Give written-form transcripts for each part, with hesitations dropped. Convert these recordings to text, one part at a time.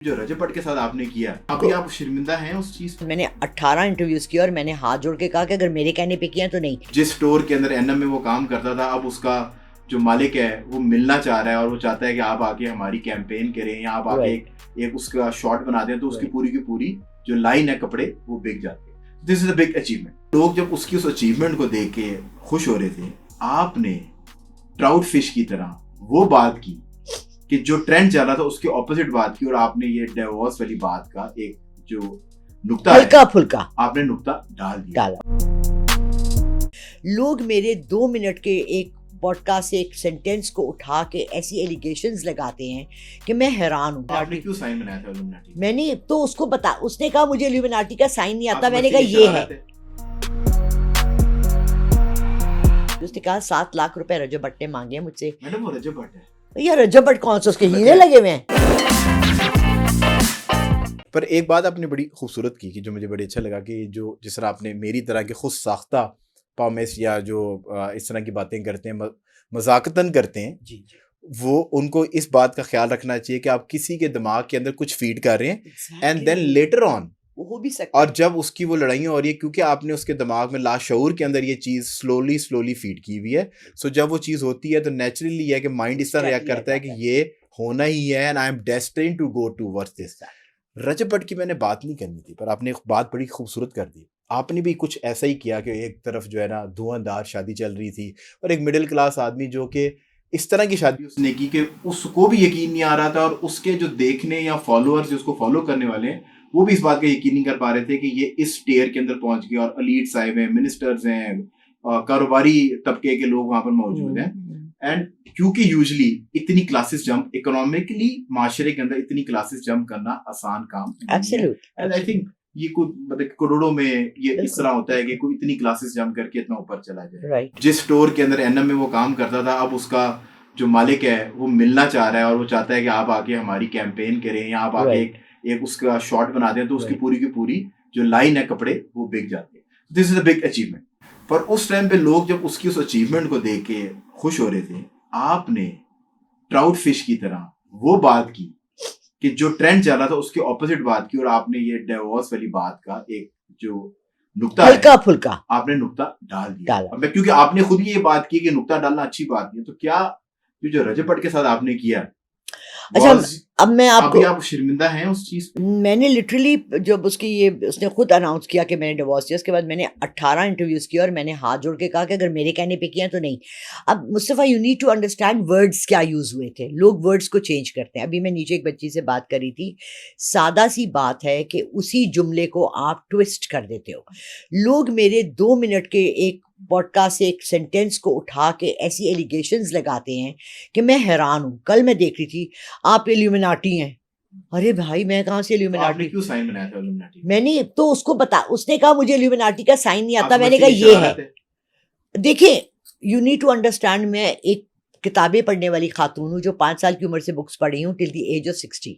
جو رجب بھٹ کے ساتھ آپ نے کیا ابھی آپ شرمندہ ہیں اس چیز پہ؟ میں نے 18 انٹرویوز کیا اور میں نے ہاتھ جوڑ کے کہا کہ اگر میرے کہنے پہ کیا تو نہیں. جس سٹور کے اندر این ایم میں وہ کام کرتا تھا اب اس کا جو مالک ہے وہ ملنا چاہ رہا ہے اور وہ چاہتا ہے کہ آپ آ کے ہماری کیمپین کریں یا آپ آ کے ایک اس کا شارٹ بنا دیں تو اس کی پوری جو لائن ہے کپڑے وہ بک جاتے ہیں. This is a big achievement. لوگ جب اس کی اس اچیومنٹ کو دیکھ کے خوش ہو رہے تھے آپ نے ٹراؤٹ فش کی طرح وہ بات کی کہ جو ٹرینڈ چل رہا تھا اس کے اپوزٹ بات کی اور آپ نے یہ ڈیورس والی بات کا ایک جو نقطہ ہلکا پھلکا آپ نے نقطہ ڈال دیا. لوگ میرے 2 منٹ کے ایک پوڈ کاسٹ سے ایک سینٹینس کو اٹھا کے ایسی ایلیگیشنز لگاتے ہیں کہ میں حیران ہوں. آپ نے کیوں سائن بنایا تھا الومناٹی؟ میں نے تو اس کو بتا اس نے کہا مجھے الومناٹی کا سائن نہیں آتا. میں نے کہا یہ ہے. اس نے کہا 7 لاکھ روپے رجب بھٹ نے مانگے ہیں مجھ سے. میڈم وہ رجب بھٹ ہے یا رجب بھٹ کون سا اس کے ہیرے لگے ہوئے ہیں. پر ایک بات آپ نے بڑی خوبصورت کی کہ جو مجھے بڑی اچھا لگا کہ جو جس طرح آپ نے میری طرح کے خود ساختہ پامس یا جو اس طرح کی باتیں کرتے ہیں مذاکتاً کرتے ہیں جی وہ ان کو اس بات کا خیال رکھنا چاہیے کہ آپ کسی کے دماغ کے اندر کچھ فیڈ کر رہے ہیں اینڈ دین لیٹر آن ہو بھی سکتا اور جب اس کی وہ لڑائیاں ہو رہی ہے کیونکہ آپ نے اس کے دماغ میں لاشعور کے اندر یہ چیز سلولی فیڈ کی ہوئی ہے. سو جب وہ چیز ہوتی ہے تو نیچرلی یہ ہے کہ مائنڈ اس طرح ریئیکٹ کرتا ہے کہ یہ ہونا ہی ہے and I am destined to go towards this. Rajab Butt کی میں نے بات نہیں کرنی تھی پر آپ نے ایک بات بڑی خوبصورت کر دی. آپ نے بھی کچھ ایسا ہی کیا کہ ایک طرف جو ہے نا دھواں دار شادی چل رہی تھی اور ایک مڈل کلاس آدمی جو کہ اس طرح کی شادی اس نے کی کہ اس کو بھی یقین نہیں آ رہا تھا اور اس کے جو دیکھنے یا فالوورز اس کو فالو کرنے والے ہیں وہ بھی اس بات کا یقین نہیں کر پا رہے تھے کہ یہ اس ٹیئر کے اندر پہنچ گیا اور الیٹ صاحب ہیں منسٹرز ہیں کاروباری طبقے کے لوگ وہاں پر موجود ہیں. اینڈ کیونکہ یوزلی اتنی کلاسز جمپ اکنامکلی معاشرے کے اندر اتنی کلاسز جمپ کرنا آسان کام نہیں ہے. اینڈ آئی تھنک یہ کوئی مطلب کروڑوں میں یہ اس طرح ہوتا ہے کہ کوئی اتنی کلاسز جمپ کر کے اتنا اوپر چلا جائے. جس سٹور کے اندر این ایم میں وہ کام کرتا تھا اب اس کا جو مالک ہے وہ ملنا چاہ رہا ہے اور وہ چاہتا ہے کہ آپ آ کے ہماری کیمپین کریں یا آپ آ کے ایک اس کا شارٹ بنا دیں تو اس کی پوری جو لائن ہے کپڑے وہ بک جاتے ہیں. This is a big achievement. پر اس ٹائم پہ لوگ جب اس کی اس اچیومنٹ کو دیکھ کے خوش ہو رہے تھے آپ نے ٹراؤٹ فش کی طرح وہ بات کی کہ جو ٹرینڈ چل رہا تھا اس کے اپوزٹ بات کی اور آپ نے یہ ڈیورس والی بات کا ایک جو نقطہ ہلکا پھلکا آپ نے نقطہ ڈال دیا. کیونکہ آپ نے خود یہ بات کی کہ نقطہ ڈالنا اچھی بات نہیں ہے تو کیا جو رجب بھٹ کے ساتھ آپ نے کیا اچھا اب میں آپ کو آپ شرمندہ ہیں اس چیز پہ؟ میں نے لٹرلی جب اس نے خود اناؤنس کیا کہ میں نے ڈیورس کیا اس کے بعد میں نے 18 انٹرویوز کیا اور میں نے ہاتھ جوڑ کے کہا کہ اگر میرے کہنے پہ کیا تو نہیں. اب Mustafa you need to understand words کیا یوز ہوئے تھے. لوگ ورڈس کو چینج کرتے ہیں. ابھی میں نیچے ایک بچی سے بات کری تھی سادہ سی بات ہے کہ اسی جملے کو آپ ٹوسٹ کر دیتے ہو. لوگ میرے 2 منٹ کے ایک پوڈ کاسٹ سے ایک سینٹینس کو اٹھا کے ایسی ایلیگیشنز لگاتے ہیں کہ میں حیران ہوں. کل میں دیکھ رہی تھی آپ الومناٹی ہیں. ارے بھائی میں کہاں سے الومناٹی؟ کیوں سائن بنایا تھا الومناٹی؟ میں نے تو اس کو بتا اس نے کہا مجھے الومناٹی کا سائن نہیں آتا. میں نے کہا یہ ہے. دیکھیں یو نیڈ ٹو انڈرسٹینڈ میں ایک کتابیں پڑھنے والی خاتون ہوں جو 5 سال کی عمر سے بکس پڑھی ہوں ٹل دی ایج آف 60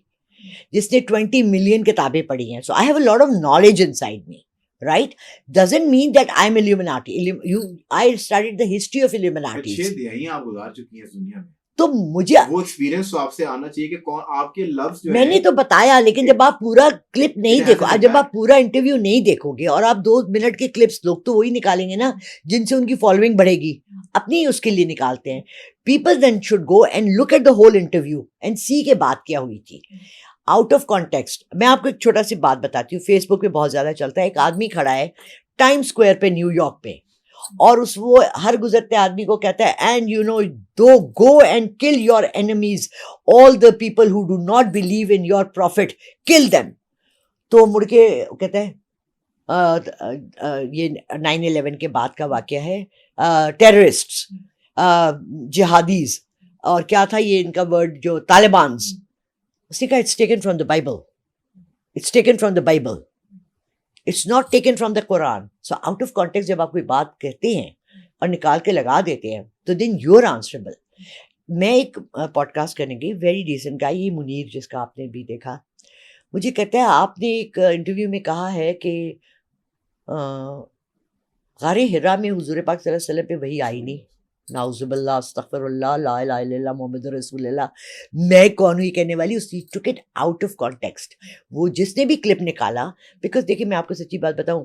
جس نے 20 ملین کتابیں پڑھی ہیں. So I have a lot of knowledge inside me. Right? Doesn't mean that I'm Illuminati. I studied the history of Illuminati. آپ گزار چکی ہیں اس دنیا میں تو مجھے وہ ایکسپیرینس آپ سے آنا چاہیے کہ کون آپ کے لفظ جو میں نے تو بتایا لیکن جب آپ پورا کلپ نہیں دیکھو جب آپ پورا انٹرویو نہیں دیکھو گے اور آپ 2 منٹ کے کلپس لوگ تو وہی نکالیں گے نا جن سے ان کی فالوئنگ بڑھے گی. اپنی اس کے لیے نکالتے ہیں. People then should go and look at the whole interview and see کہ بات کیا ہوئی تھی. آؤٹ آف کانٹیکسٹ میں آپ کو ایک چھوٹا سی بات بتاتی ہوں. فیس بک پہ بہت زیادہ چلتا ہے. ایک آدمی کھڑا ہے ٹائم اسکوائر پہ نیو یارک پہ اور وہ ہر گزرتے آدمی کو کہتا ہے and you know go and kill your enemies all the people who do not believe in your prophet kill them. تو مڑ کے کہتا ہے یہ 9/11 کے بعد کا واقعہ ہے. ٹیررسٹس جہادیز اور کیا تھا یہ ان کا ورڈ جو طالبانز. اس نے کہا it's taken from the Bible. It's taken from the Bible. It's not taken from the Quran. So out of context جب آپ کوئی بات کہتے ہیں اور نکال کے لگا دیتے ہیں تو then you're answerable. میں ایک پوڈ کاسٹ کرنے گئی ویری ڈیسنٹ گائی یہ منیر جس کا آپ نے بھی دیکھا مجھے کہتا ہے آپ نے ایک انٹرویو میں کہا ہے کہ غار حرا میں حضور پاک صلی اللہ علیہ وسلم پہ وحی آئی نہیں. نعوذ باللہ استغفر اللہ لا الہ الا اللہ محمد رسول اللہ. میں کون ہوں یہ کہنے والی. اس took it out of context. وہ جس نے بھی کلپ نکالا, بیکاز دیکھیے میں آپ کو سچی بات بتاؤں,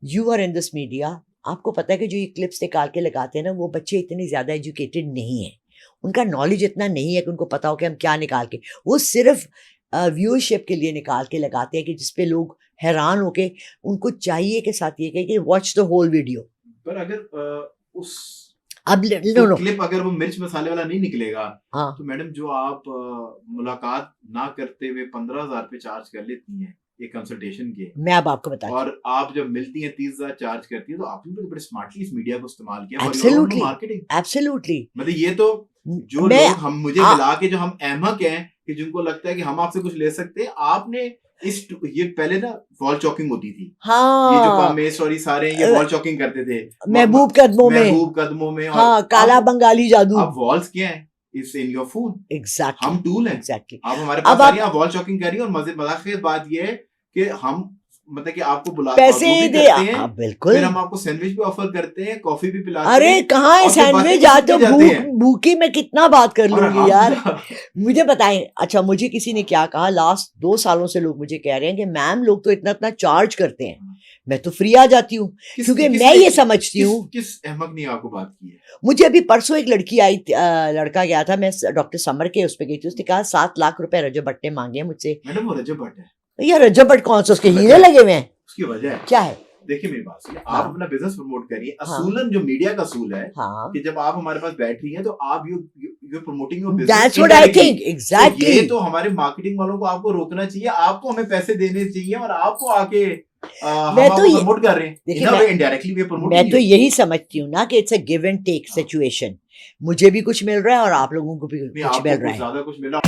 you are in this media, آپ کو پتہ ہے کہ جو یہ کلپس نکال کے لگاتے ہیں نا, وہ بچے اتنے زیادہ ایجوکیٹڈ نہیں ہیں, ان کا نالج اتنا نہیں ہے کہ ان کو پتا ہو کہ ہم کیا نکال کے, وہ صرف ویورشپ کے لیے نکال کے لگاتے ہیں کہ جس پہ لوگ حیران ہو کے, ان کو چاہیے کہ ساتھ یہ کہ واچ دا ہول ویڈیو. پر اگر اس اب نو کلپ اگر وہ مرچ مسالے والا نہیں نکلے گا, ہاں تو میڈم جو آپ ملاقات نہ کرتے ہوئے 15,000 روپے چارج کر لیتی ہیں ایک کنسلٹیشن کے, میں اب آپ کو بتا اور آپ جب ملتی ہیں 30,000 چارج کرتی ہیں, تو آپ نے بڑے اسمارٹلی اس میڈیا کو استعمال کیا ایبسلیوٹلی مارکیٹنگ. ایبسلیوٹلی. مطلب یہ تو جو لوگ ہم مجھے ملا کے جو ہم احمق ہیں کہ جن کو لگتا ہے کہ ہم آپ سے کچھ لے سکتے ہیں, آپ نے اس یہ پہلے نا وال چاکنگ ہوتی تھی, یہ جو کامیز سوری سارے یہ وال چاکنگ کرتے تھے محبوب قدموں میں, ہاں کالا بنگالی جادو. اب والز کیا ہیں, it's in your phone. Exactly ہم ٹول ہیں, ایگزیکٹلی. آپ ہمارے پاس آ رہی ہیں, آپ وال چاکنگ کر رہی ہیں, اور مزے کی بات یہ ہے کہ ہم مطلب کہ آپ کو بلا پیسے دے, بالکل پھر ہم آپ کو سینڈوچ بھی آفر کرتے ہیں, کافی بھی پلاتے ہیں. ارے کہاں ہے سینڈوچ, آتے بھوکی میں کتنا بات کر لوں گی یار. مجھے بتائیں, اچھا مجھے کسی نے کیا کہا, لاسٹ 2 سالوں سے لوگ مجھے کہہ رہے ہیں کہ میم لوگ تو اتنا چارج کرتے ہیں, میں تو فری آ جاتی ہوں, کیونکہ میں یہ سمجھتی ہوں. کس احمق نے آپ کو بات کی ہے؟ مجھے ابھی پرسوں ایک لڑکی آئی, لڑکا گیا تھا, میں ڈاکٹر سمر کے اس پہ گئی تھی, اس نے کہا 7 لاکھ روپے رجب بھٹ نے مانگے ہیں مجھ سے. میڈم وہ رجب بھٹ ہے یا رجب بھٹ کون سا, اس کے ہیرے لگے ہوئے ہیں, اس کی وجہ ہے کیا ہے؟ دیکھیے میری بات سنیے, آپ اپنا بزنس پروموٹ کریے. اصولاً جو میڈیا کا اصول ہے کہ جب آپ ہمارے پاس بیٹھ رہی ہیں تو آپ you promoting your business. That's what I think. Exactly. یہ تو ہمارے مارکیٹنگ والوں کو آپ کو روکنا چاہیے, آپ کو ہمیں پیسے دینے چاہیے, اور آپ کو آ کے میں تو پروموٹ کر رہے ہیں. میں تو یہی سمجھتی ہوں نا کہ it's a give and take situation. مجھے بھی کچھ مل رہا ہے اور آپ لوگوں کو بھی کچھ مل رہا ہے. زیادہ کچھ ملا.